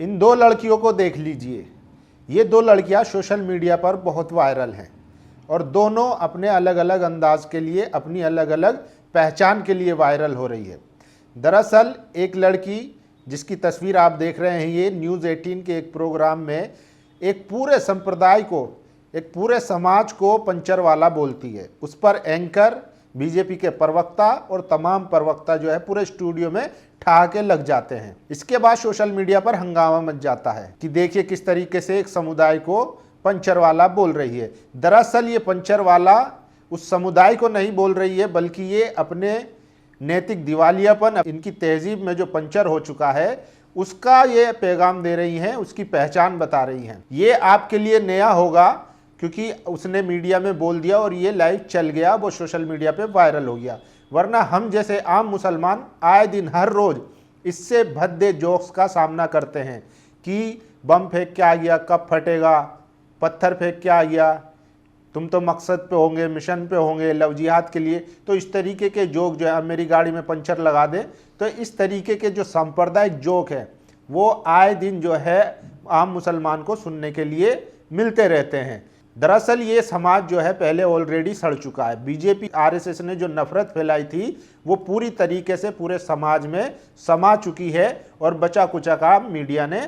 इन दो लड़कियों को देख लीजिए। ये दो लड़कियां सोशल मीडिया पर बहुत वायरल हैं और दोनों अपने अलग अलग अंदाज के लिए, अपनी अलग अलग पहचान के लिए वायरल हो रही है। दरअसल एक लड़की जिसकी तस्वीर आप देख रहे हैं, ये न्यूज़ 18 के एक प्रोग्राम में एक पूरे संप्रदाय को, एक पूरे समाज को पंचर वाला बोलती है। उस पर एंकर, बीजेपी के प्रवक्ता और तमाम प्रवक्ता जो है पूरे स्टूडियो में ठहाके लग जाते हैं। इसके बाद सोशल मीडिया पर हंगामा मच जाता है कि देखिए किस तरीके से एक समुदाय को पंचर वाला बोल रही है। दरअसल ये पंचर वाला उस समुदाय को नहीं बोल रही है, बल्कि ये अपने नैतिक दिवालियापन, इनकी तहजीब में जो पंचर हो चुका है उसका ये पैगाम दे रही हैं, उसकी पहचान बता रही हैं। ये आपके लिए नया होगा क्योंकि उसने मीडिया में बोल दिया और ये लाइव चल गया, वो सोशल मीडिया पे वायरल हो गया। वरना हम जैसे आम मुसलमान आए दिन हर रोज़ इससे भद्दे जोक्स का सामना करते हैं कि बम फेंक के आ गया, कब फटेगा, पत्थर फेंक के आ गया, तुम तो मकसद पे होंगे, मिशन पे होंगे, लव जिहाद के लिए। तो इस तरीके के जोक जो है, अब मेरी गाड़ी में पंचर लगा दे, तो इस तरीके के जो सांप्रदायिक जोक है वो आए दिन जो है आम मुसलमान को सुनने के लिए मिलते रहते हैं। दरअसल ये समाज जो है पहले ऑलरेडी सड़ चुका है। बीजेपी आरएसएस ने जो नफरत फैलाई थी वो पूरी तरीके से पूरे समाज में समा चुकी है और बचा कुचा काम मीडिया ने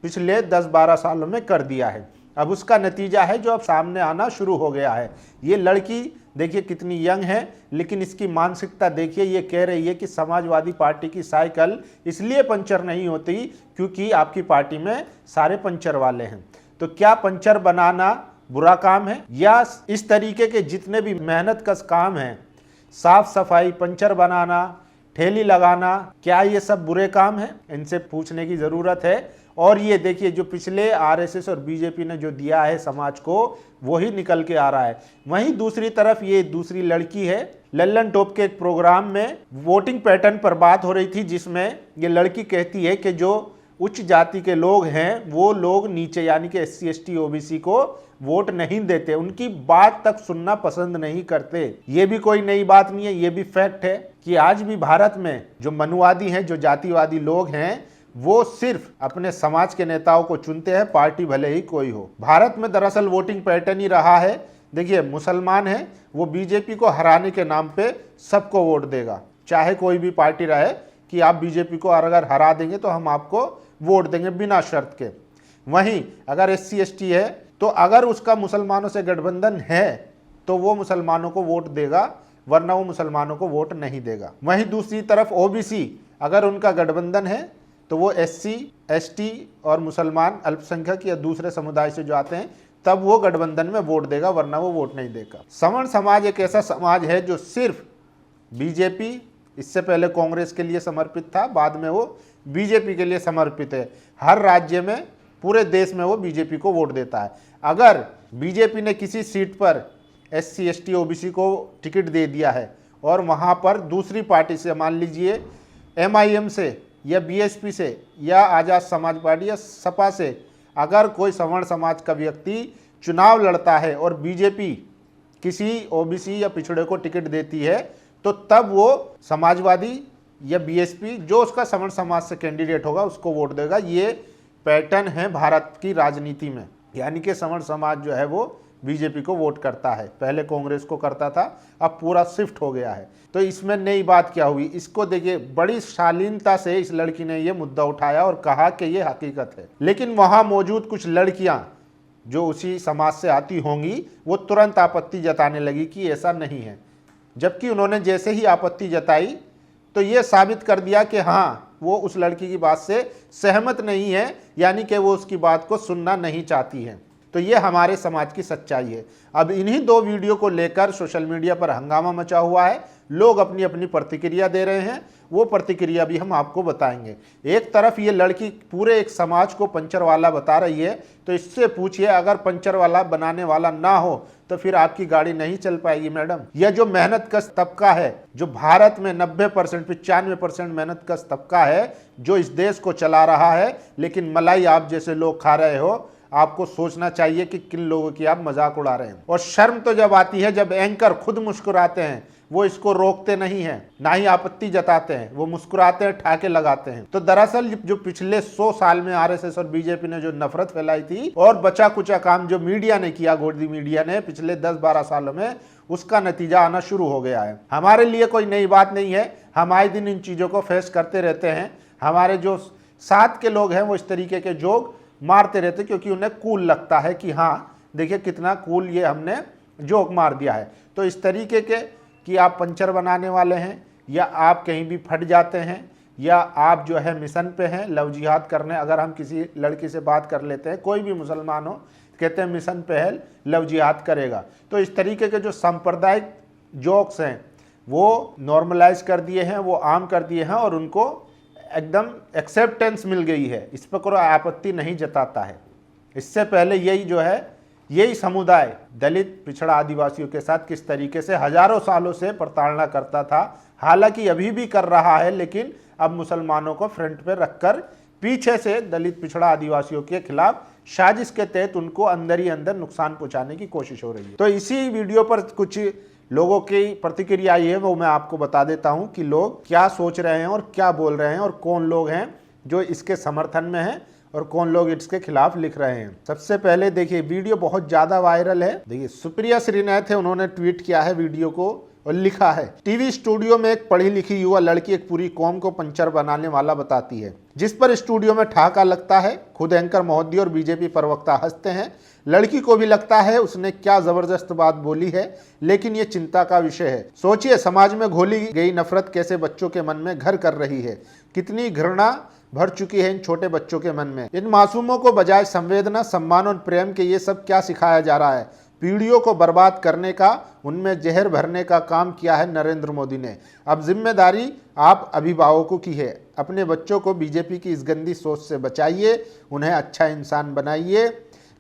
पिछले 10-12 सालों में कर दिया है। अब उसका नतीजा है जो अब सामने आना शुरू हो गया है। ये लड़की देखिए कितनी यंग है, लेकिन इसकी मानसिकता देखिए, ये कह रही है कि समाजवादी पार्टी की साइकिल इसलिए पंचर नहीं होती क्योंकि आपकी पार्टी में सारे पंचर वाले हैं। तो क्या पंचर बनाना बुरा काम है, या इस तरीके के जितने भी मेहनत कश काम हैं, साफ सफाई, पंचर बनाना, ठेली लगाना, क्या ये सब बुरे काम हैं? इनसे पूछने की ज़रूरत है। और ये देखिए जो पिछले आरएसएस और बीजेपी ने जो दिया है समाज को, वही निकल के आ रहा है। वहीं दूसरी तरफ ये दूसरी लड़की है, लल्लन टॉप के एक प्रोग्राम में वोटिंग पैटर्न पर बात हो रही थी, जिसमें ये लड़की कहती है कि जो उच्च जाति के लोग हैं वो लोग नीचे यानी कि SC ST OBC को वोट नहीं देते, उनकी बात तक सुनना पसंद नहीं करते। ये भी कोई नई बात नहीं है, ये भी फैक्ट है कि आज भी भारत में जो मनुवादी हैं, जो जातिवादी लोग हैं, वो सिर्फ अपने समाज के नेताओं को चुनते हैं, पार्टी भले ही कोई हो। भारत में दरअसल वोटिंग पैटर्न ही रहा है। देखिए मुसलमान है वो बीजेपी को हराने के नाम पे सबको वोट देगा, चाहे कोई भी पार्टी रहे, कि आप बीजेपी को अगर हरा देंगे तो हम आपको वोट देंगे बिना शर्त के। वहीं अगर SC ST है तो अगर उसका मुसलमानों से गठबंधन है तो वो मुसलमानों को वोट देगा, वरना वो मुसलमानों को वोट नहीं देगा। वहीं दूसरी तरफ OBC अगर उनका गठबंधन है तो वो SC ST और मुसलमान अल्पसंख्यक या दूसरे समुदाय से जो आते हैं तब वो गठबंधन में वोट देगा, वरना वो वोट नहीं देगा। सवर्ण समाज एक ऐसा समाज है जो सिर्फ बीजेपी, इससे पहले कांग्रेस के लिए समर्पित था, बाद में वो बीजेपी के लिए समर्पित है। हर राज्य में, पूरे देश में वो बीजेपी को वोट देता है। अगर बीजेपी ने किसी सीट पर SC ST OBC को टिकट दे दिया है और वहाँ पर दूसरी पार्टी से, मान लीजिए MIM से या BSP से या आज़ाद समाज पार्टी या सपा से, अगर कोई सवर्ण समाज का व्यक्ति चुनाव लड़ता है और बीजेपी किसी OBC या पिछड़े को टिकट देती है, तो तब वो समाजवादी या BSP जो उसका सवर्ण समाज से कैंडिडेट होगा उसको वोट देगा। ये पैटर्न है भारत की राजनीति में, यानी कि सवर्ण समाज जो है वो बीजेपी को वोट करता है। पहले कांग्रेस को करता था, अब पूरा शिफ्ट हो गया है। तो इसमें नई बात क्या हुई, इसको देखिए बड़ी शालीनता से इस लड़की ने ये मुद्दा उठाया और कहा कि ये हकीकत है। लेकिन वहाँ मौजूद कुछ लड़कियाँ जो उसी समाज से आती होंगी वो तुरंत आपत्ति जताने लगी कि ऐसा नहीं है, जबकि उन्होंने जैसे ही आपत्ति जताई तो ये साबित कर दिया कि हाँ वो उस लड़की की बात से सहमत नहीं है, यानी कि वो उसकी बात को सुनना नहीं चाहती है। तो ये हमारे समाज की सच्चाई है। अब इन्हीं दो वीडियो को लेकर सोशल मीडिया पर हंगामा मचा हुआ है, लोग अपनी अपनी प्रतिक्रिया दे रहे हैं, वो प्रतिक्रिया भी हम आपको बताएंगे। एक तरफ ये लड़की पूरे एक समाज को पंचर वाला बता रही है, तो इससे पूछिए अगर पंचर वाला बनाने वाला ना हो तो फिर आपकी गाड़ी नहीं चल पाएगी मैडम। यह जो मेहनत कश तबका है, जो भारत में 90% 95% मेहनत कश तबका है, जो इस देश को चला रहा है, लेकिन मलाई आप जैसे लोग खा रहे हो, आपको सोचना चाहिए कि किन लोगों की आप मजाक उड़ा रहे हैं। और शर्म तो जब आती है जब एंकर खुद मुस्कुराते हैं, वो इसको रोकते नहीं हैं, ना ही आपत्ति जताते हैं, वो मुस्कुराते हैं, ठाके लगाते हैं। तो दरअसल जो पिछले 100 साल में आरएसएस और बीजेपी ने जो नफरत फैलाई थी और बचा कुचा काम जो मीडिया ने किया, गोदी मीडिया ने पिछले 10-12 सालों में, उसका नतीजा आना शुरू हो गया है। हमारे लिए कोई नई बात नहीं है, हम आए दिन इन चीजों को फेस करते रहते हैं। हमारे जो साथ के लोग हैं वो इस तरीके के जोक मारते रहते, क्योंकि उन्हें कूल लगता है कि हाँ देखिए कितना कूल ये हमने जोक मार दिया है। तो इस तरीके के कि आप पंचर बनाने वाले हैं, या आप कहीं भी फट जाते हैं, या आप जो है मिशन पे हैं लव जिहाद करने। अगर हम किसी लड़की से बात कर लेते हैं, कोई भी मुसलमान हो, कहते हैं मिशन पे है, लव जिहाद करेगा। तो इस तरीके के जो सांप्रदायिक जोक्स हैं वो नॉर्मलाइज कर दिए हैं, वो आम कर दिए हैं, और उनको एकदम एक्सेप्टेंस मिल गई है, इस पर कोई आपत्ति नहीं जताता है। इससे पहले यही समुदाय दलित पिछड़ा आदिवासियों के साथ किस तरीके से हजारों सालों से प्रताड़ना करता था, हालांकि अभी भी कर रहा है, लेकिन अब मुसलमानों को फ्रंट पे रखकर पीछे से दलित पिछड़ा आदिवासियों के खिलाफ साजिश के तहत उनको अंदर ही अंदर नुकसान पहुंचाने की कोशिश हो रही है। तो इसी वीडियो पर कुछ लोगों की प्रतिक्रिया ये है, वो मैं आपको बता देता हूं कि लोग क्या सोच रहे हैं और क्या बोल रहे हैं, और कौन लोग हैं जो इसके समर्थन में हैं और कौन लोग इसके खिलाफ लिख रहे हैं। सबसे पहले देखिए, वीडियो बहुत ज्यादा वायरल है। देखिए, सुप्रिया श्रीनाथ है, उन्होंने ट्वीट किया है वीडियो को और लिखा है, टीवी स्टूडियो में एक पढ़ी लिखी युवा लड़की एक पूरी कौम को पंचर बनाने वाला बताती है, जिस पर स्टूडियो में ठहाका लगता है। खुद एंकर महोदय और बीजेपी प्रवक्ता हंसते हैं। लड़की को भी लगता है उसने क्या जबरदस्त बात बोली है, लेकिन ये चिंता का विषय है। सोचिए, समाज में घोली गई नफरत कैसे बच्चों के मन में घर कर रही है, कितनी घृणा भर चुकी है इन छोटे बच्चों के मन में। इन मासूमों को बजाय संवेदना, सम्मान और प्रेम के ये सब क्या सिखाया जा रहा है। पीढ़ियों को बर्बाद करने का, उनमें जहर भरने का काम किया है नरेंद्र मोदी ने। अब जिम्मेदारी आप अभिभावकों की है। अपने बच्चों को बीजेपी की इस गंदी सोच से बचाइए, उन्हें अच्छा इंसान बनाइए,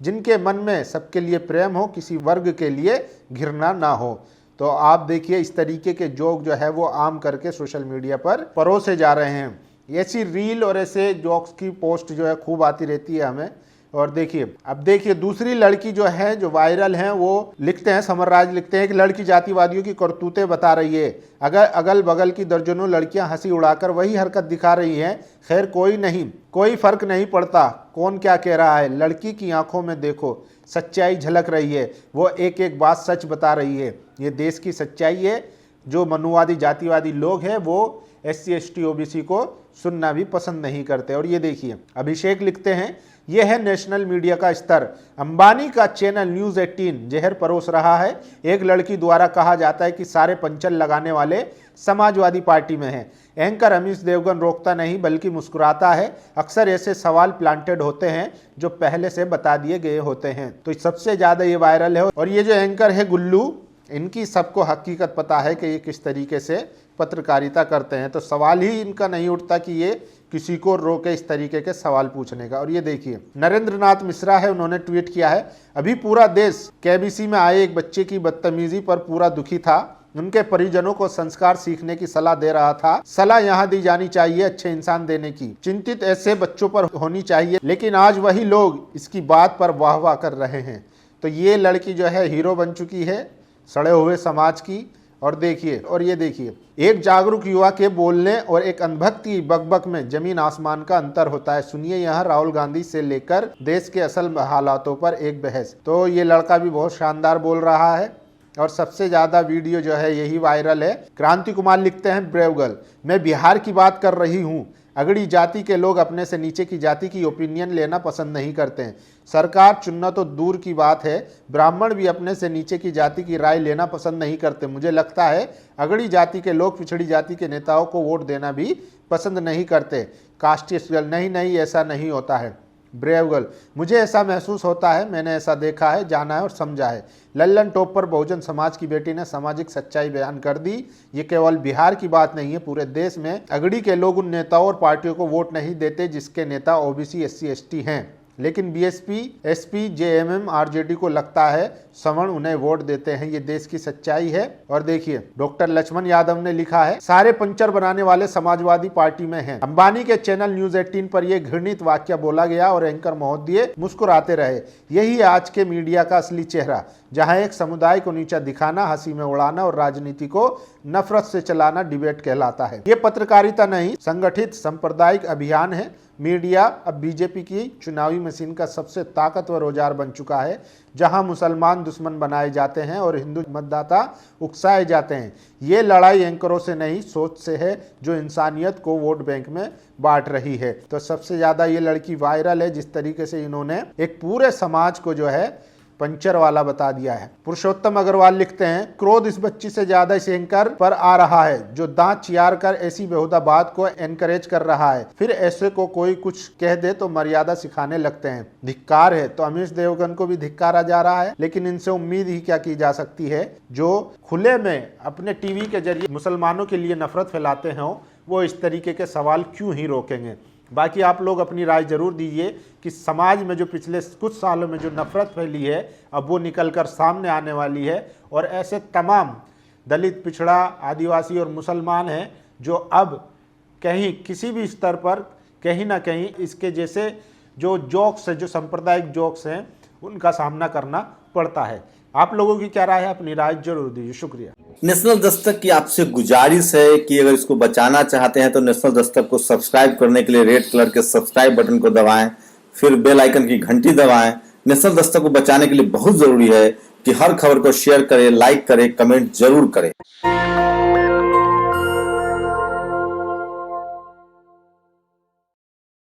जिनके मन में सबके लिए प्रेम हो, किसी वर्ग के लिए घृणा ना हो। तो आप देखिए, इस तरीके के जोक जो है वो आम करके सोशल मीडिया पर परोसे जा रहे हैं। ऐसी रील और ऐसे जोक्स की पोस्ट जो है खूब आती रहती है हमें। और देखिए, अब देखिए दूसरी लड़की जो है, जो वायरल है, वो लिखते हैं, समरराज लिखते हैं कि लड़की जातिवादियों की करतूतें बता रही है। अगर अगल बगल की दर्जनों लड़कियां हंसी उड़ाकर वही हरकत दिखा रही हैं। खैर कोई फर्क नहीं पड़ता कौन क्या कह रहा है। लड़की की आंखों में देखो, सच्चाई झलक रही है, वो एक एक बात सच बता रही है। ये देश की सच्चाई है। जो मनुवादी जातिवादी लोग हैं वो SC ST OBC को सुनना भी पसंद नहीं करते। और ये देखिए, अभिषेक लिखते हैं, यह है नेशनल मीडिया का स्तर। अंबानी का चैनल न्यूज़ 18 जहर परोस रहा है। एक लड़की द्वारा कहा जाता है कि सारे पंचर लगाने वाले समाजवादी पार्टी में हैं। एंकर अमीश देवगन रोकता नहीं बल्कि मुस्कुराता है। अक्सर ऐसे सवाल प्लांटेड होते हैं जो पहले से बता दिए गए होते हैं। तो सबसे ज्यादा ये वायरल है। और ये जो एंकर है गुल्लू, इनकी सबको हकीकत पता है कि ये किस तरीके से पत्रकारिता करते हैं। तो सवाल ही इनका नहीं उठता कि ये किसी को रोके इस तरीके के सवाल पूछने का। और ये देखिए, नरेंद्र नाथ मिश्रा है, उन्होंने ट्वीट किया है, अभी पूरा देश KBC में आए एक बच्चे की बदतमीजी पर पूरा दुखी था। उनके परिजनों को संस्कार सीखने की सलाह दे रहा था। सलाह यहाँ दी जानी चाहिए अच्छे इंसान देने की, चिंतित ऐसे बच्चों पर होनी चाहिए। लेकिन आज वही लोग इसकी बात पर वाह वाह कर रहे हैं। तो ये लड़की जो है हीरो बन चुकी है सड़े हुए समाज की। और देखिए, और ये देखिए, एक जागरूक युवा के बोलने और एक अनभक्त की बकबक में जमीन आसमान का अंतर होता है। सुनिए यहाँ राहुल गांधी से लेकर देश के असल हालातों पर एक बहस। तो ये लड़का भी बहुत शानदार बोल रहा है। और सबसे ज्यादा वीडियो जो है यही वायरल है। क्रांति कुमार लिखते हैं, ब्रेव गर्ल, मैं बिहार की बात कर रही हूँ। अगड़ी जाति के लोग अपने से नीचे की जाति की ओपिनियन लेना पसंद नहीं करते हैं। सरकार चुनना तो दूर की बात है, ब्राह्मण भी अपने से नीचे की जाति की राय लेना पसंद नहीं करते। मुझे लगता है अगड़ी जाति के लोग पिछड़ी जाति के नेताओं को वोट देना भी पसंद नहीं करते। कास्टिस्ट गर्ल, नहीं, ऐसा नहीं होता है। ब्रेव गर्ल, मुझे ऐसा महसूस होता है, मैंने ऐसा देखा है, जाना है और समझा है। लल्लन टॉप पर बहुजन समाज की बेटी ने सामाजिक सच्चाई बयान कर दी। ये केवल बिहार की बात नहीं है, पूरे देश में अगड़ी के लोग उन नेताओं और पार्टियों को वोट नहीं देते जिसके नेता OBC SC ST हैं। लेकिन बीएसपी, एसपी, जेएमएम, आरजेडी को लगता है सवर्ण उन्हें वोट देते हैं। ये देश की सच्चाई है। और देखिए, डॉक्टर लक्ष्मण यादव ने लिखा है, सारे पंचर बनाने वाले समाजवादी पार्टी में हैं। अंबानी के चैनल न्यूज 18 पर यह घृणित वाक्य बोला गया और एंकर महोदय मुस्कुराते रहे। यही आज के मीडिया का असली चेहरा, जहां एक समुदाय को नीचा दिखाना, हंसी में उड़ाना और राजनीति को नफरत से चलाना डिबेट कहलाता है। ये पत्रकारिता नहीं, संगठित सांप्रदायिक अभियान है। मीडिया अब बीजेपी की चुनावी मशीन का सबसे ताकतवर औजार बन चुका है, जहां मुसलमान दुश्मन बनाए जाते हैं और हिंदू मतदाता उकसाए जाते हैं। ये लड़ाई एंकरों से नहीं, सोच से है, जो इंसानियत को वोट बैंक में बांट रही है। तो सबसे ज्यादा ये लड़की वायरल है, जिस तरीके से इन्होंने एक पूरे समाज को जो है पंचर वाला बता दिया है। पुरुषोत्तम अग्रवाल लिखते हैं, क्रोध इस बच्ची से ज्यादा इस एंकर पर आ रहा है, जो दांत चियार कर ऐसी बेहुदा बात को एनकरेज कर रहा है। फिर ऐसे को कोई कुछ कह दे तो मर्यादा सिखाने लगते हैं। धिक्कार है। तो अमीश देवगन को भी धिक्कारा जा रहा है, लेकिन इनसे उम्मीद ही क्या की जा सकती है, जो खुले में अपने टीवी के जरिए मुसलमानों के लिए नफरत फैलाते हैं, वो इस तरीके के सवाल क्यों ही रोकेंगे। बाकी आप लोग अपनी राय जरूर दीजिए कि समाज में जो पिछले कुछ सालों में जो नफरत फैली है, अब वो निकलकर सामने आने वाली है। और ऐसे तमाम दलित, पिछड़ा, आदिवासी और मुसलमान हैं जो अब कहीं किसी भी स्तर पर कहीं ना कहीं इसके जैसे जो जोक्स है, जो सांप्रदायिक जोक्स हैं, उनका सामना करना पड़ता है। आप लोगों की क्या राय है, अपनी राय जरूर दीजिए। शुक्रिया। नेशनल दस्तक की आपसे गुजारिश है कि अगर इसको बचाना चाहते हैं तो नेशनल दस्तक को सब्सक्राइब करने के लिए रेड कलर के सब्सक्राइब बटन को दबाएं, फिर बेल आइकन की घंटी दबाएं। नेशनल दस्तक को बचाने के लिए बहुत जरूरी है कि हर खबर को शेयर करें, लाइक करें, कमेंट जरूर करें।